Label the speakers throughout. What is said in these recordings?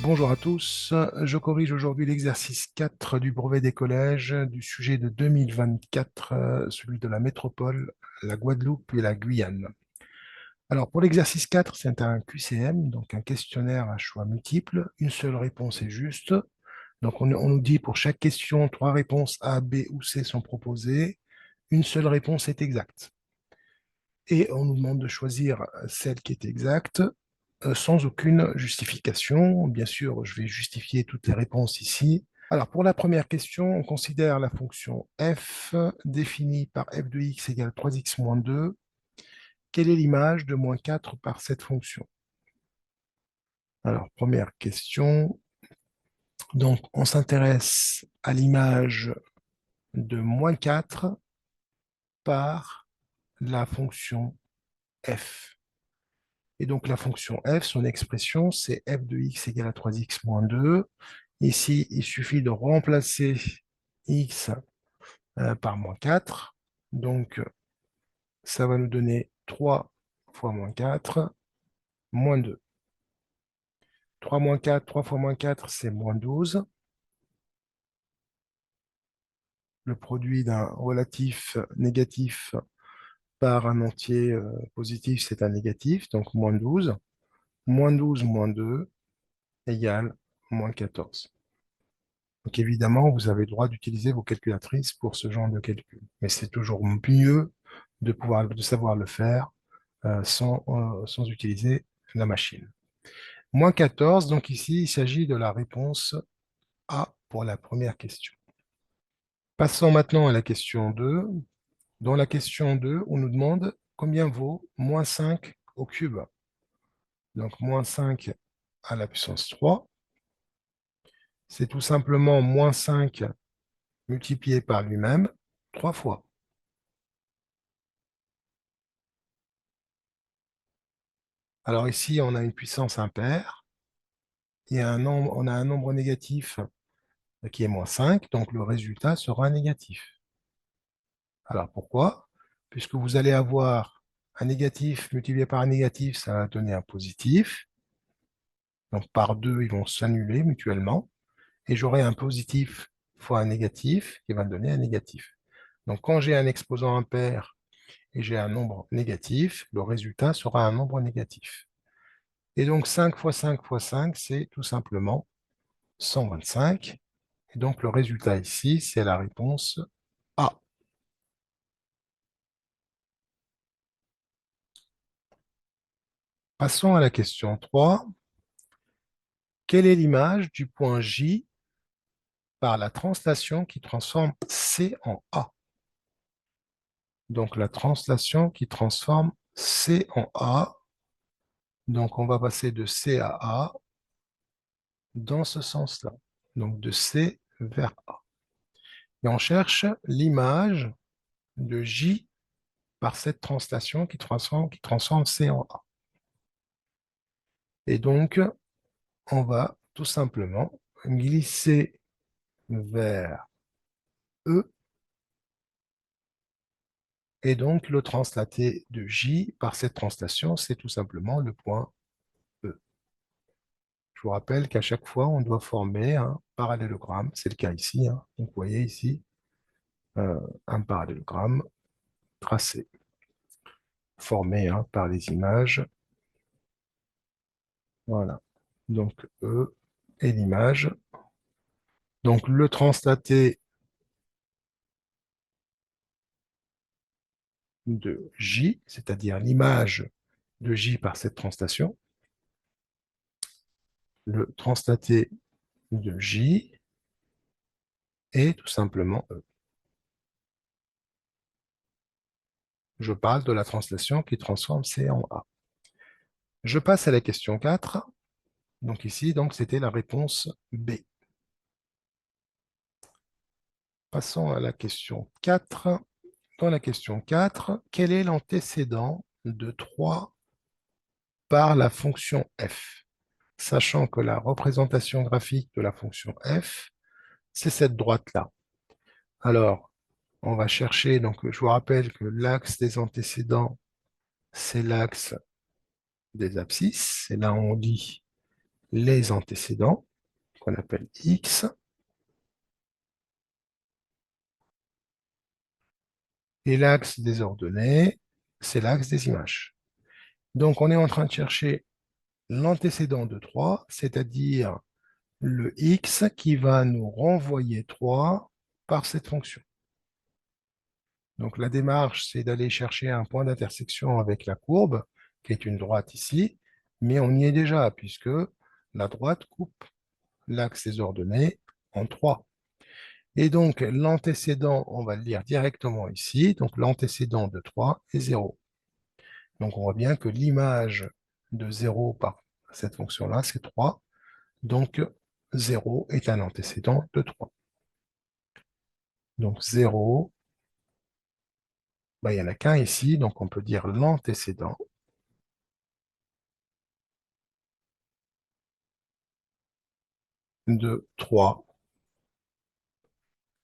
Speaker 1: Bonjour à tous, je corrige aujourd'hui l'exercice 4 du brevet des collèges du sujet de 2024, celui de la métropole, la Guadeloupe et la Guyane. Alors pour l'exercice 4, c'est un QCM, donc un questionnaire à choix multiples. Une seule réponse est juste. Donc on nous dit pour chaque question, 3 réponses A, B ou C sont proposées. Une seule réponse est exacte. Et on nous demande de choisir celle qui est exacte sans aucune justification. Bien sûr, je vais justifier toutes les réponses ici. Alors, pour la première question, on considère la fonction f définie par f de x égale 3x moins 2. Quelle est l'image de moins 4 par cette fonction? Alors, première question. Donc, on s'intéresse à l'image de moins 4 par la fonction f. Et donc, la fonction f, son expression, c'est f de x égale à 3x moins 2. Ici, il suffit de remplacer x par moins 4. Donc, ça va nous donner 3 fois moins 4, moins 2. 3 moins 4, 3 fois moins 4, c'est moins 12. Le produit d'un relatif négatif par un entier positif, c'est un négatif, donc moins 12. Moins 12 moins 2 égale moins 14. Donc évidemment, vous avez le droit d'utiliser vos calculatrices pour ce genre de calcul. Mais c'est toujours mieux de savoir le faire sans utiliser la machine. Moins 14, donc ici, il s'agit de la réponse A pour la première question. Passons maintenant à la question 2. Dans la question 2, on nous demande combien vaut moins 5 au cube. Donc moins 5 à la puissance 3, c'est tout simplement moins 5 multiplié par lui-même 3 fois. Alors ici, on a une puissance impaire. On a un nombre négatif qui est moins 5, donc le résultat sera négatif. Alors pourquoi? Puisque vous allez avoir un négatif multiplié par un négatif, ça va donner un positif. Donc par 2, ils vont s'annuler mutuellement. Et j'aurai un positif fois un négatif qui va me donner un négatif. Donc quand j'ai un exposant impair et j'ai un nombre négatif, le résultat sera un nombre négatif. Et donc 5 fois 5 fois 5, c'est tout simplement 125. Et donc le résultat ici, c'est la réponse A. Passons à la question 3. Quelle est l'image du point J par la translation qui transforme C en A? Donc la translation qui transforme C en A. Donc on va passer de C à A dans ce sens-là. Donc de C vers A. Et on cherche l'image de J par cette translation qui transforme C en A. Et donc, on va tout simplement glisser vers E, et donc le translaté de J par cette translation, c'est tout simplement le point E. Je vous rappelle qu'à chaque fois, on doit former un parallélogramme, c'est le cas ici, hein. Donc vous voyez ici un parallélogramme tracé, formé par les images. Voilà. Donc E et l'image. Donc le translaté de J, c'est-à-dire l'image de J par cette translation, le translaté de J est tout simplement E. Je parle de la translation qui transforme C en A. Je passe à la question 4. Donc ici, c'était la réponse B. Passons à la question 4. Dans la question 4, quel est l'antécédent de 3 par la fonction f? Sachant que la représentation graphique de la fonction f, c'est cette droite-là. Alors, on va chercher, donc je vous rappelle que l'axe des antécédents, c'est l'axe des abscisses. C'est là où on dit les antécédents, qu'on appelle x, et l'axe des ordonnées, c'est l'axe des images. Donc, on est en train de chercher l'antécédent de 3, c'est-à-dire le x qui va nous renvoyer 3 par cette fonction. Donc, la démarche, c'est d'aller chercher un point d'intersection avec la courbe, qui est une droite ici, mais on y est déjà, puisque la droite coupe l'axe des ordonnées en 3. Et donc, l'antécédent, on va le lire directement ici. Donc, l'antécédent de 3 est 0. Donc, on voit bien que l'image de 0 par cette fonction-là, c'est 3. Donc, 0 est un antécédent de 3. Donc, 0, ben, il n'y en a qu'un ici. Donc, on peut dire l'antécédent de 3.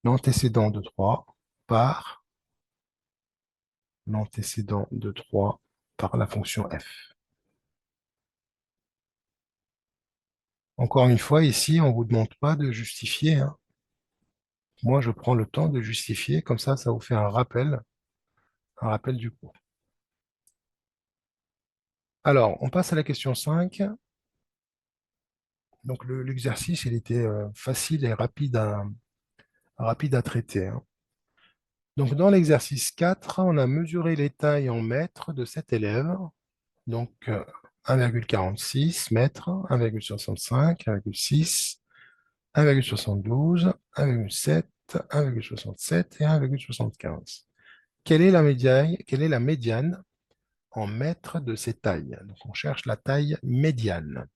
Speaker 1: L'antécédent de 3 par l'antécédent de 3 par la fonction f. Encore une fois, ici, on ne vous demande pas de justifier, hein. Moi, je prends le temps de justifier, comme ça vous fait un rappel du cours. Alors, on passe à la question 5. Donc, l'exercice, il était facile et rapide à traiter, hein. Donc, dans l'exercice 4, on a mesuré les tailles en mètres de cet élève. Donc, 1,46 mètres, 1,65, 1,6, 1,72, 1,7, 1,67 et 1,75. Quelle est la médiane en mètres de ces tailles? Donc, on cherche la taille médiane.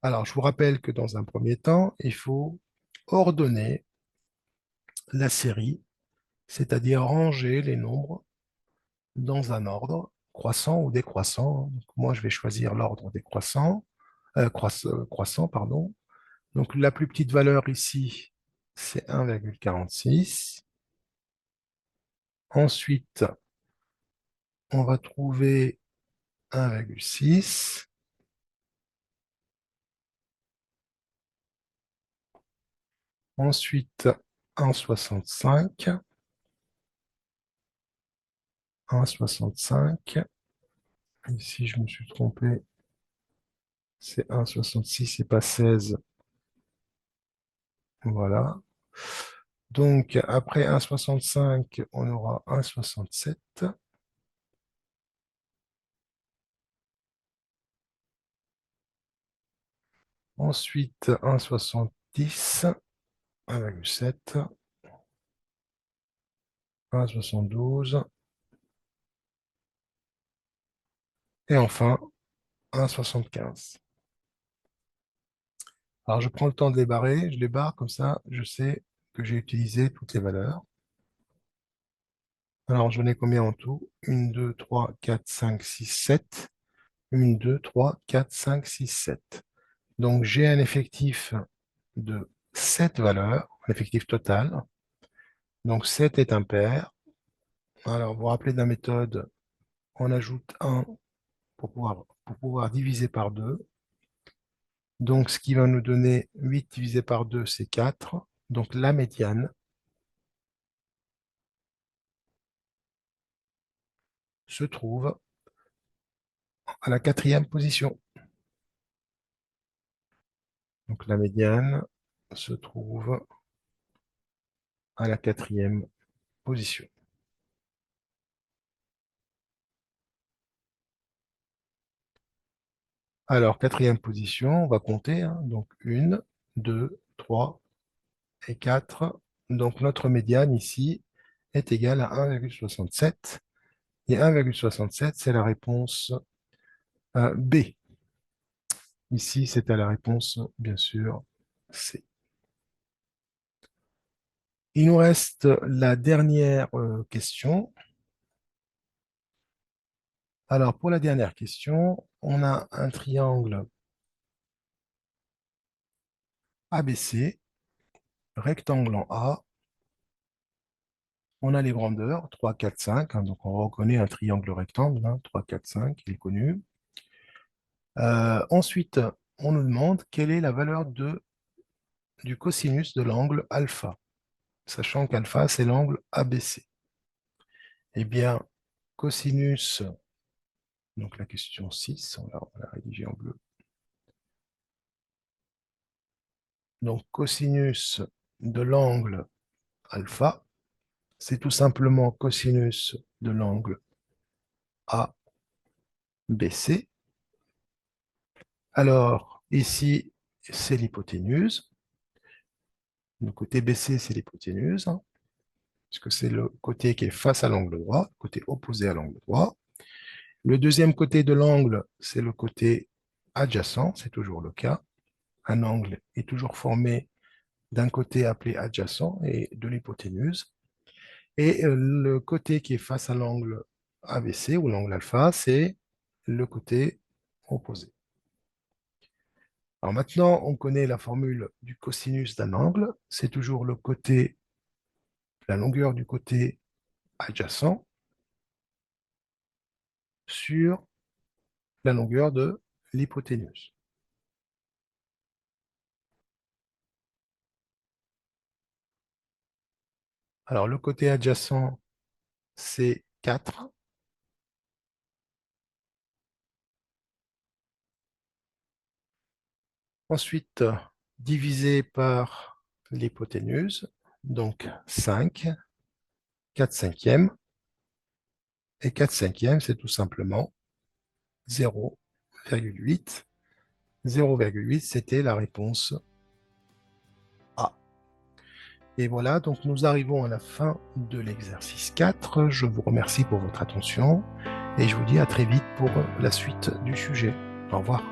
Speaker 1: Alors, je vous rappelle que dans un premier temps, il faut ordonner la série, c'est-à-dire ranger les nombres dans un ordre croissant ou décroissant. Donc, moi, je vais choisir l'ordre décroissant, croissant, pardon. Donc, la plus petite valeur ici, c'est 1,46. Ensuite, on va trouver 1,6. Ensuite, 1,65. 1,65. Ici, je me suis trompé. C'est 1,66 et pas 16. Voilà. Donc, après 1,65, on aura 1,67. Ensuite, 1,70, 1,7, 1,72. Et enfin, 1,75. Alors, je prends le temps de les barrer. Je les barre comme ça, je sais que j'ai utilisé toutes les valeurs. Alors, j'en ai combien en tout? 1, 2, 3, 4, 5, 6, 7. 1, 2, 3, 4, 5, 6, 7. Donc, j'ai un effectif de 7 valeurs, un effectif total. Donc, 7 est impair. Alors, vous vous rappelez de la méthode, on ajoute 1 pour pouvoir diviser par 2. Donc, ce qui va nous donner 8 divisé par 2, c'est 4. Donc, la médiane se trouve à la 4e position. Donc, la médiane se trouve à la 4e position. Alors, 4e position, on va compter, hein. Donc, 1, 2, 3 et 4. Donc, notre médiane ici est égale à 1,67. Et 1,67, c'est la réponse B. Ici, c'était la réponse, bien sûr, C. Il nous reste la dernière question. Alors, pour la dernière question, on a un triangle ABC, rectangle en A. On a les grandeurs, 3, 4, 5. Donc, on reconnaît un triangle rectangle, 3, 4, 5, il est connu. Ensuite, on nous demande quelle est la valeur du cosinus de l'angle alpha, sachant qu'alpha, c'est l'angle ABC. Eh bien, cosinus, donc la question 6, on va la rédiger en bleu. Donc, cosinus de l'angle alpha, c'est tout simplement cosinus de l'angle ABC. Alors, ici, c'est l'hypoténuse. Le côté BC, c'est l'hypoténuse, hein, puisque c'est le côté qui est face à l'angle droit, le côté opposé à l'angle droit. Le deuxième côté de l'angle, c'est le côté adjacent, c'est toujours le cas. Un angle est toujours formé d'un côté appelé adjacent et de l'hypoténuse. Et le côté qui est face à l'angle ABC ou l'angle alpha, c'est le côté opposé. Alors maintenant, on connaît la formule du cosinus d'un angle. C'est toujours le côté, la longueur du côté adjacent sur la longueur de l'hypoténuse. Alors le côté adjacent, c'est 4. Ensuite, divisé par l'hypoténuse, donc 5, 4 cinquièmes. Et 4 cinquièmes, c'est tout simplement 0,8. 0,8, c'était la réponse A. Et voilà, donc nous arrivons à la fin de l'exercice 4. Je vous remercie pour votre attention et je vous dis à très vite pour la suite du sujet. Au revoir.